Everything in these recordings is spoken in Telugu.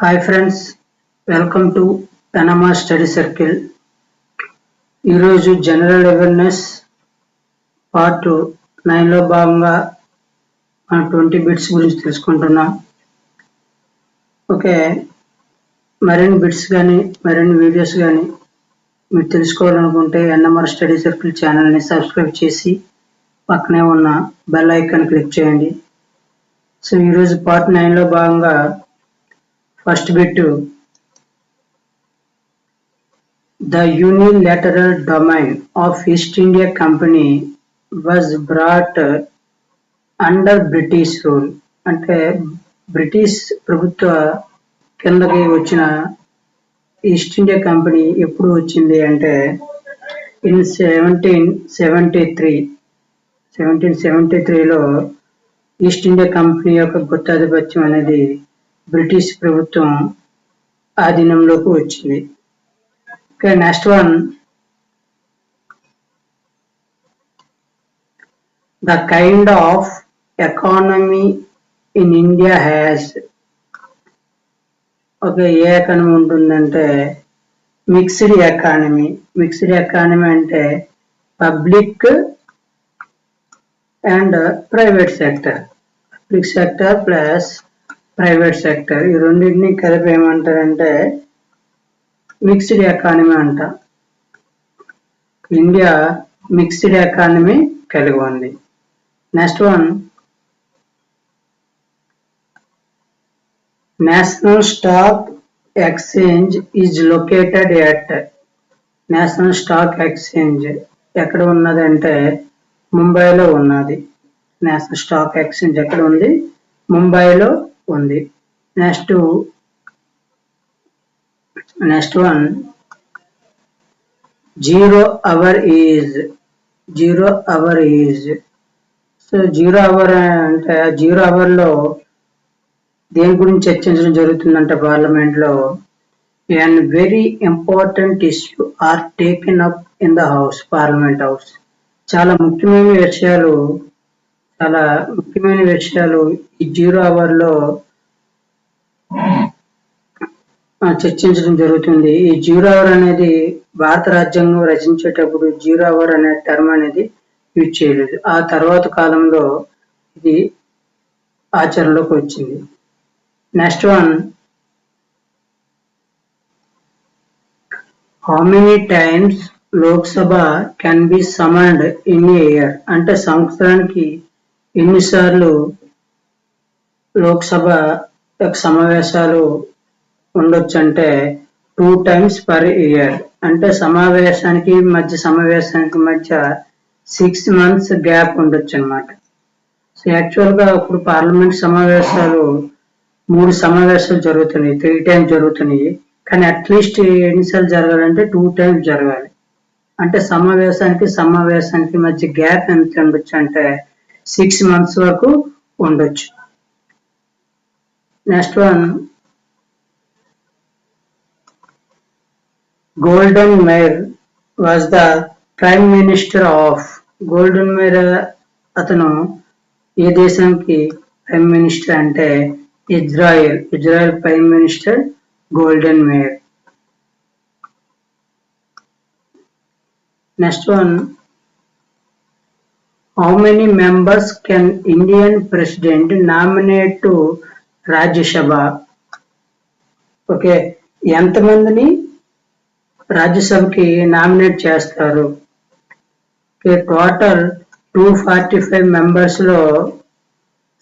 Hi friends, welcome to Panama Study Circle. ఈరోజు జనరల్ అవేర్నెస్ పార్ట్ 9లో భాగంగా మనం 20 బిట్స్ గురించి తెలుసుకుంటున్నాం. ఓకే, మరిన్ని బిట్స్ కానీ మరిన్ని వీడియోస్ కానీ మీరు తెలుసుకోవాలనుకుంటే ఎన్ఎంఆర్ స్టడీ సర్కిల్ ఛానల్ని సబ్స్క్రైబ్ చేసి పక్కనే ఉన్న బెల్ ఐకాన్ క్లిక్ చేయండి. సో ఈరోజు పార్ట్ 9లో భాగంగా first bit, the unilateral domain of East India Company was brought under British rule. అంటే బ్రిటిష్ ప్రభుత్వ కిందకి వచ్చిన ఈస్ట్ ఇండియా కంపెనీ ఎప్పుడు వచ్చింది అంటే ఇన్ 1773లో ఈస్ట్ ఇండియా కంపెనీ యొక్క గుత్తాధిపత్యం అనేది బ్రిటిష్ ప్రభుత్వం ఆధీనంలోకి వచ్చింది. Okay, next one. The kind of economy in India has A economy ఉంటుందంటే మిక్స్డ్ ఎకానమీ. మిక్స్డ్ ఎకానమీ అంటే public and private sector, public sector plus private sector, ఈ రెండింటిని కలిపి ఏమంటారంటే మిక్స్డ్ ఎకానమీ అంట. ఇండియా మిక్స్డ్ ఎకానమీ కలిగి ఉంది. Next one, national stock exchange is located at. National stock exchange ఎక్కడ ఉన్నదంటే ముంబైలో ఉన్నది. నేషనల్ స్టాక్ ఎక్స్చేంజ్ ఎక్కడ ఉంది? ముంబైలో ఉంది. Next one, zero hour is. So zero hour అంటే జీరో అవర్లో దేని గురించి చర్చించడం జరుగుతుందంటే పార్లమెంట్లో and very important issue are taken up in the house, parliament house. చాలా ముఖ్యమైన విషయాలు ఈ జీరో అవర్లో చర్చించడం జరుగుతుంది. ఈ జీరో అవర్ అనేది భారత రాజ్యాంగం రచించేటప్పుడు జీరో అవర్ అనే టర్మ్ అనేది యూజ్ చేయలేదు. ఆ తర్వాత కాలంలో ఇది ఆచరణలోకి వచ్చింది. Next one, how many times Lok Sabha can be summoned in a year. అంటే సంవత్సరానికి ఎన్నిసార్లు లోక్సభ యొక్క సమావేశాలు ఉండొచ్చు అంటే 2 times per year. అంటే సమావేశానికి మధ్య 6 months గ్యాప్ ఉండొచ్చు అనమాట. సో యాక్చువల్గా ఇప్పుడు పార్లమెంట్ సమావేశాలు 3 సమావేశాలు జరుగుతున్నాయి, 3 times జరుగుతున్నాయి. కానీ అట్లీస్ట్ ఎన్నిసార్లు జరగాలంటే 2 times జరగాలి. అంటే సమావేశానికి మధ్య గ్యాప్ ఎంత ఉండొచ్చు అంటే 6 months వరకు ఉండొచ్చు. Next one, golden Meyer was the prime minister of. Golden Meyer అతను ఏ దేశానికి ప్రైమ్ మినిస్టర్ అంటే Israel prime minister golden Meyer. Next one, how many members can Indian president nominate to Rajya Sabha. Okay, ఎంతమందిని రాజ్యసభకి నామినేట్ చేస్తారు? టోటల్ 245 మెంబర్స్లో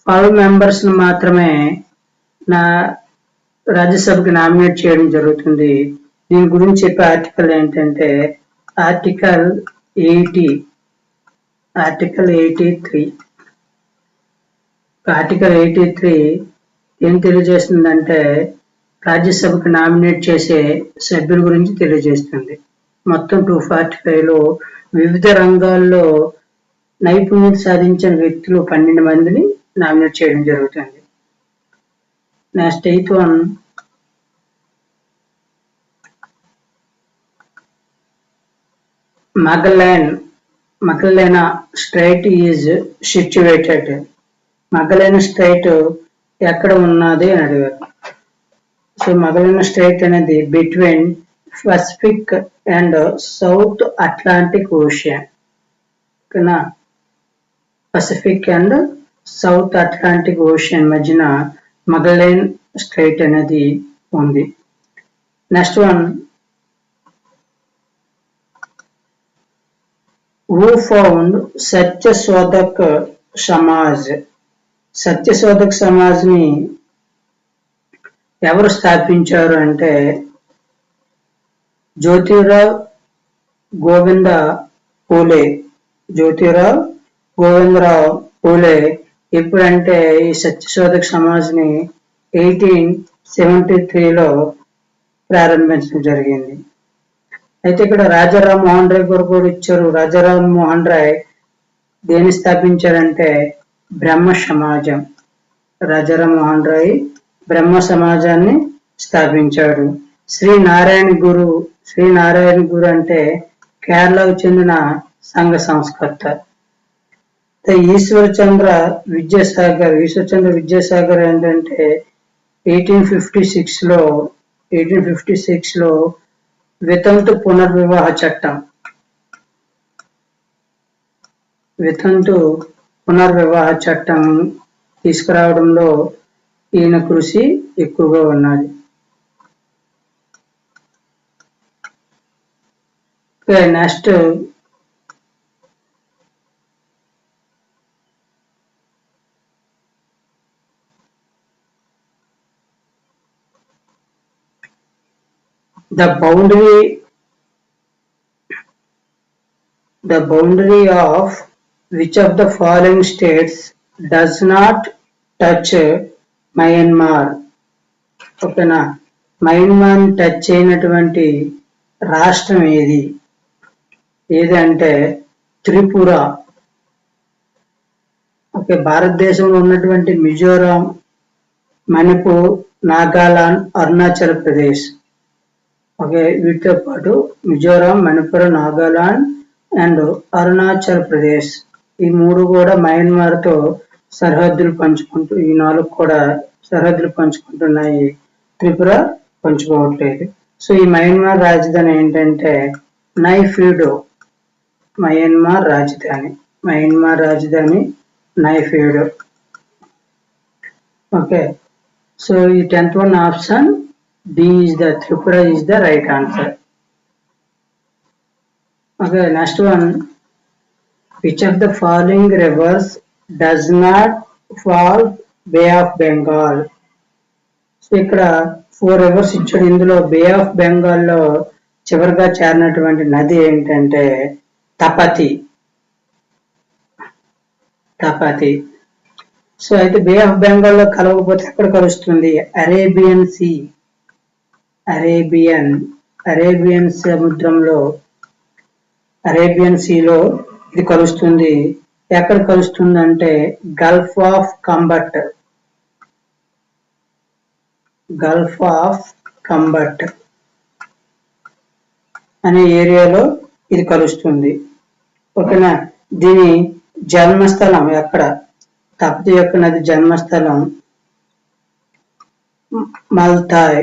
5 మెంబర్స్ మాత్రమే రాజ్యసభకి నామినేట్ చేయడం జరుగుతుంది. దీని గురించి చెప్పే ఆర్టికల్ ఏంటంటే ఆర్టికల్ 83. ఆర్టికల్ 83 ఏం తెలియజేస్తుందంటే రాజ్యసభకు నామినేట్ చేసే సభ్యుల గురించి తెలియజేస్తుంది. మొత్తం 245లో వివిధ రంగాల్లో నైపుణ్యత సాధించిన వ్యక్తులు 12 మందిని నామినేట్ చేయడం జరుగుతుంది. Next 8th one, Magellan strait is situated. Magellan strait ఎక్కడ ఉన్నది అని అడిగారు. సో మగలిన స్టేట్ అనేది between Pacific and South Atlantic Ocean, ఓకేనా. Pacific and South Atlantic Ocean మధ్యన మగలైన్ స్ట్రైట్ అనేది ఉంది. Next one, who found Satyashodhak Samaj. Satyashodhak Samaj ని ఎవరు స్థాపించారు అంటే జ్యోతిరావ్ గోవింద పూలే. జ్యోతిరావ్ గోవిందరావు పూలే ఎప్పుడంటే ఈ సత్యశోధక్ సమాజ్ ని 1873లో ప్రారంభించడం జరిగింది. అయితే ఇక్కడ రాజారాం మోహన్ రాయ్ గారు కూడా ఇచ్చారు. రాజారాం మోహన్ రాయ్ దేన్ని స్థాపించారంటే బ్రహ్మ సమాజం. రాజారాం మోహన్ రాయ్ బ్రహ్మ సమాజాన్ని స్థాపించాడు. శ్రీ నారాయణ గురు అంటే కేరళకు చెందిన సంఘ సంస్కర్త. ఈశ్వర్ చంద్ర విద్యాసాగర్ ఏంటంటే 1856లో వితంతు పునర్వివాహ చట్టం తీసుకురావడంలో ఈయన కృషి ఎక్కువగా ఉన్నది. Next, the boundary of which of the following states does not touch Myanmar. ఓకేనా. మయన్మార్ టచ్ అయినటువంటి రాష్ట్రం ఏది అంటే త్రిపుర. ఓకే. భారతదేశంలో ఉన్నటువంటి మిజోరాం, మణిపూర్, నాగాలాండ్, అరుణాచల్ ప్రదేశ్. ఓకే. వీటితో పాటు మిజోరాం, మణిపూర్, నాగాలాండ్ అండ్ అరుణాచల్ ప్రదేశ్ ఈ మూడు కూడా మయన్మార్ తో సరిహద్దులు పంచుకుంటూ, ఈ 4 కూడా సరిహద్దులు పంచుకుంటున్నాయి. త్రిపుర పంచుకోవట్లేదు. సో ఈ మయన్మార్ రాజధాని ఏంటంటే నైఫీడో. మయన్మార్ రాజధాని నైఫీడో. ఓకే. సో ఈ 10th one option D is the Tripura is the right answer. Okay, next one, which of the following rivers does not fall Bay of Bengal? So ఇక్కడ 4 rivers ఇచ్చాడు. ఇందులో బే ఆఫ్ బెంగాల్ లో చివరిగా చేరినటువంటి నది ఏంటంటే తపతి. సో అయితే బే ఆఫ్ బెంగాల్ లో కలవకపోతే ఎక్కడ కలుస్తుంది? అరేబియన్ సముద్రంలో, అరేబియన్ సీలో ఇది కలుస్తుంది. ఎక్కడ కలుస్తుంది అంటే గల్ఫ్ ఆఫ్ కంబట్ అనే ఏరియాలో ఇది కలుస్తుంది. ఓకేనా. దీని జన్మస్థలం ఎక్కడ? తపతి యొక్క నది జన్మస్థలం మల్తాయ్,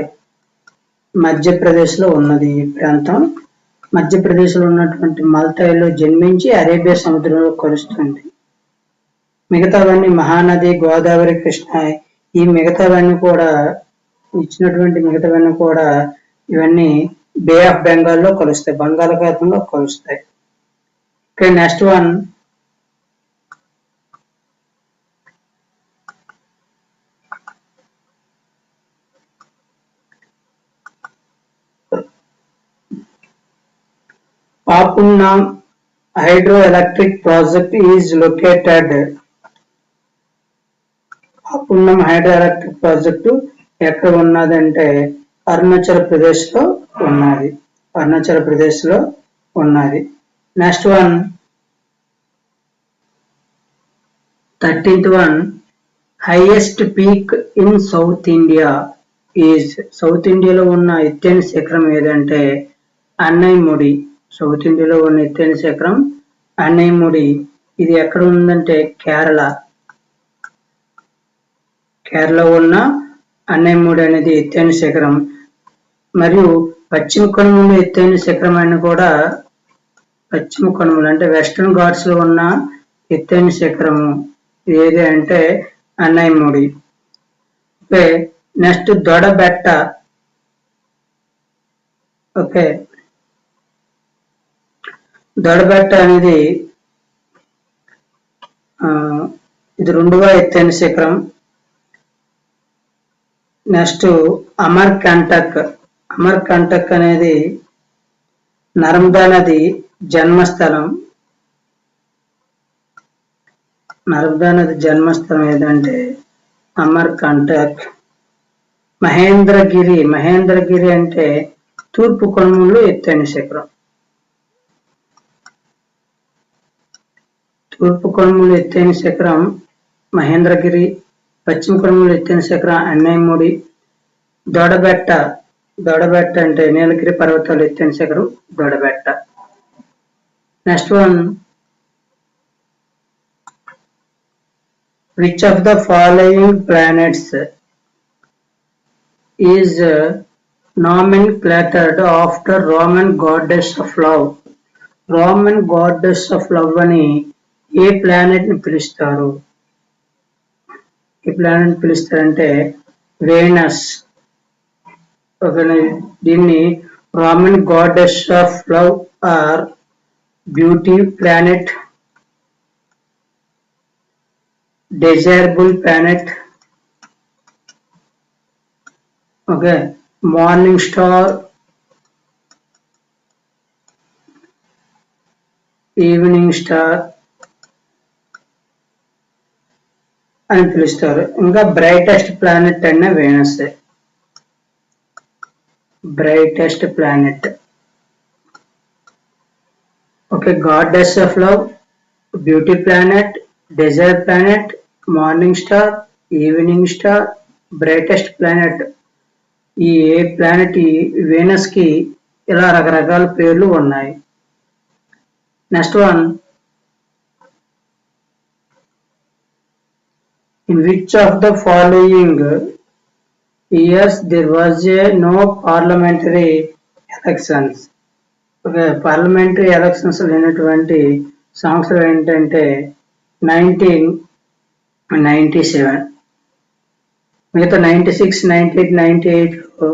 మధ్యప్రదేశ్ లో ఉన్నది. ఈ ప్రాంతం మధ్యప్రదేశ్ లో ఉన్నటువంటి మల్తాయ్లో జన్మించి అరేబియా సముద్రంలో కలుస్తుంది. మిగతావన్నీ మహానది, గోదావరి, కృష్ణ, ఈ మిగతావన్నీ కూడా ఇవన్నీ బే ఆఫ్ బెంగాల్ లో కలుస్తాయి, బంగాళాఖాతంలో కలుస్తాయి. Okay. Next one, Papunam hydroelectric project is located. Papunam hydroelectric project ఎక్కడ ఉన్నదంటే అరుణాచల్ ప్రదేశ్ లో ఉన్నది. Next one, 13th one, highest peak in South India is. South ఇండియాలో ఉన్న ఎత్తైన శిఖరం ఏదంటే అన్నైముడి. సౌత్ ఇండియాలో ఉన్న ఎత్తైన శిఖరం అన్నైముడి. ఇది ఎక్కడ ఉందంటే కేరళ ఉన్న అన్నైమూడి అనేది ఎత్తైన శిఖరం. మరియు పశ్చిమ కనుమలు ఎత్తైన శిఖరం అని కూడా పశ్చిమ కనుమలు అంటే వెస్టర్న్ ఘాట్స్ లో ఉన్న ఎత్తైన శిఖరము ఏది అంటే Anaimudi. Okay, next Doddabetta. Okay, Doddabetta అనేది ఇది 2వ ఎత్తైన శిఖరం. నెక్స్ట్ అమర్కంటక్. అమర్కంటక్ అనేది నర్మదా నది జన్మస్థలం. నర్మదా నది జన్మస్థలం ఏదంటే అమర్కంటక్. మహేంద్రగిరి. మహేంద్రగిరి అంటే తూర్పు కనుమలు ఎత్తైన శిఖరం. తూర్పు కనుమలు ఎత్తైన శిఖరం మహేంద్రగిరి. పశ్చిమ కనుమలు ఎత్తైన శిఖరం అన్నైమూడి. దొడబెట్ట. దొడబెట్ట అంటే నీలగిరి పర్వతాలు ఎత్తైన శిఖరం Doddabetta. Next one, which of the following planets is nomenclatured after Roman goddess of love? Roman goddess of love అని ఏ ప్లానెట్ ని పిలుస్తారు? ఏ ప్లానెట్ ని పిలుస్తారంటే వేనస్. దీన్ని Roman goddess of love or beauty planet, desirable planet, okay, morning star, evening star అని పిలుస్తారు. ఇంకా బ్రైటెస్ట్ ప్లానెట్ అనే Venus. Brightest planet. Okay, goddess of love, beauty planet, desert planet, morning star, evening star, brightest planet. ఈ ఏ ప్లానెట్ వేనస్ కి ఇలా రకరకాల పేర్లు ఉన్నాయి. Next one, in which of the following years there was no parliamentary elections? Okay, parliamentary elections లేనటువంటి సంవత్సరం ఏంటంటే 1997. మిగతా 96, 98, 98లో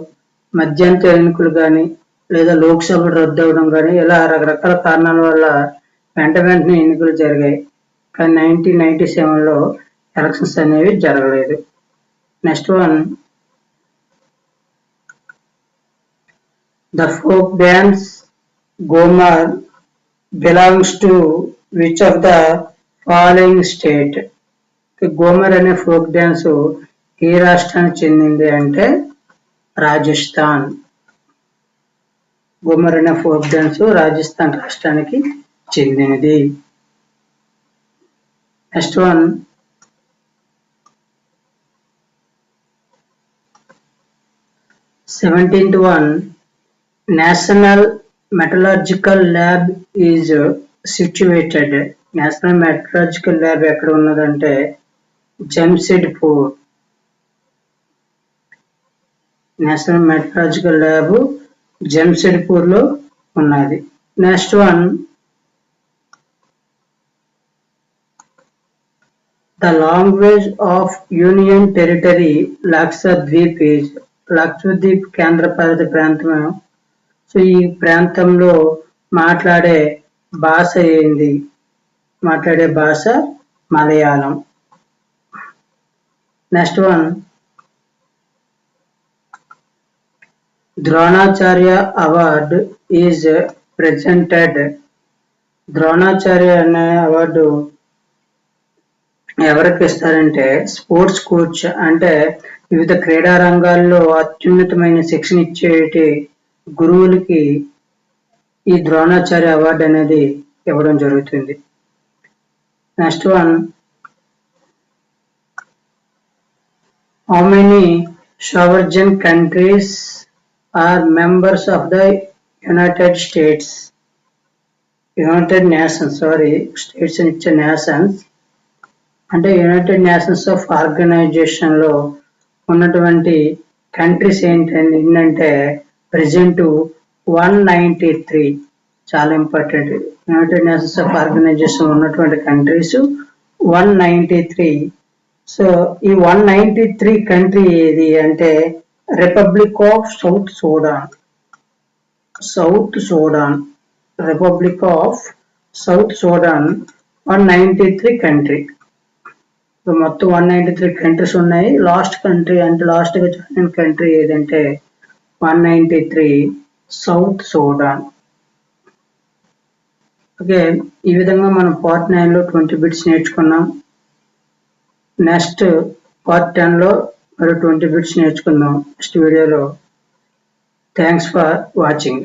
మధ్యంతర ఎన్నికలు కానీ లేదా లోక్సభ రద్దు అవడం కానీ ఇలా రకరకాల కారణాల వల్ల వెంటనే ఎన్నికలు జరిగాయి. కానీ 1997లో ఎలక్షన్స్ అనేవి జరగలేదు. Next one, the folk dance Gomar belongs to which of the following state? Gomar అనే ఫోక్ డాన్స్ ఏ రాష్ట్రానికి చెందింది అంటే రాజస్థాన్. గోమర్ అనే ఫోక్ డాన్స్ రాజస్థాన్ రాష్ట్రానికి చెందినది. Next one, 17th one, National Meteorological Lab is situated. National Meteorological Lab ఎక్కడ ఉన్నదంటే Jamshedpur. National meteorological lab Jamshedpur లో ఉన్నది. Next one, the language of union territory Lakshadweep is. Lakshadweep కేంద్రపాలిత ప్రాంతం. సో ఈ ప్రాంతంలో మాట్లాడే భాష ఏంది? మాట్లాడే భాష Malayalam. Next one, Dronacharya award is presented. Dronacharya అనే అవార్డు ఎవరికి ఇస్తారంటే స్పోర్ట్స్ కోచ్ అంటే వివిధ క్రీడా రంగాల్లో అత్యున్నతమైన శిక్షణ ఇచ్చేటి గురువులకి ఈ ద్రోణాచార్య అవార్డు అనేది ఇవ్వడం జరుగుతుంది. Next one, how many sovereign countries are members of the United States? United Nations, states and nations అంటే యునైటెడ్ నేషన్స్ ఆఫ్ ఆర్గనైజేషన్ లో ఉన్నటువంటి కంట్రీస్ ఏంటంటే ప్రెసెంట్ 193. చాలా ఇంపార్టెంట్. యునైటెడ్ నేషన్స్ ఆర్గనైజేషన్ ఉన్నటువంటి కంట్రీస్ 193. సో ఈ 193 కంట్రీ ఏది అంటే republic of south Sudan. Republic of south Sudan 193 country. మొత్తం 193 కంట్రీస్ ఉన్నాయి. లాస్ట్ కంట్రీ అంటే లాస్ట్ గా జాయిన్ కంట్రీ ఏదంటే 193 సౌత్ సూడాన్. ఓకే, ఈ విధంగా మనం పార్ట్ 9 లో 20 బిట్స్ నేర్చుకున్నాం. నెక్స్ట్ పార్ట్ 10 లో మరో 20 బిట్స్ నేర్చుకుందాం నెక్స్ట్ వీడియోలో. Thanks for watching.